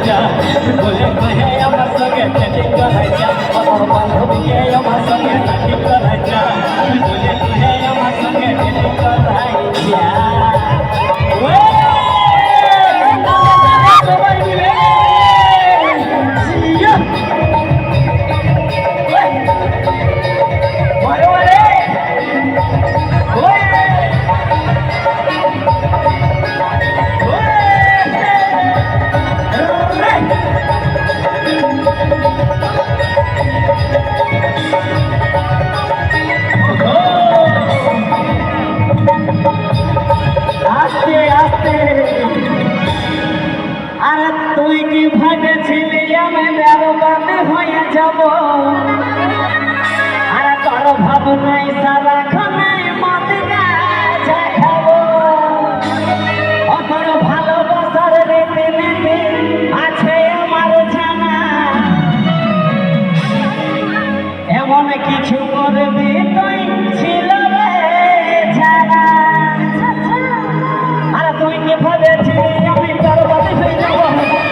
যা বলে কহে আমার সঙ্গে চ্যাটিং করাই যা আমার বান্ধবীকে আমার সঙ্গে চ্যাটিং করাই যা বলে কহে আমার সঙ্গে চ্যাটিং করাই যা আরে তুই কি ভেবেছিলি আমি বেরোবাদ হয়ে যাব আরে তোর ভাবনাই সারাক্ষণাই মদ গাঁজা খাবো অতর ভালোবাসার রীতি নীতি আছে আমার জানা এমন কিছু করবি তুই ছিল রে জানা আরে তুই কি ভেবেছিলি আমি বেরোবাদ হয়ে যাব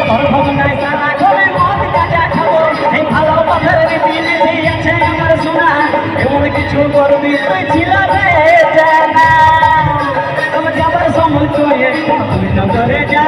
তোর ভাবনাই সারাক্ষণাই মদ গাঁজা খাবো এই ভালোবাসার রীতি নীতি আছে আমার শোনা এমন কিছু করবি তুই ছিল রে জানা তবে যাবার সময় তুই না করে যা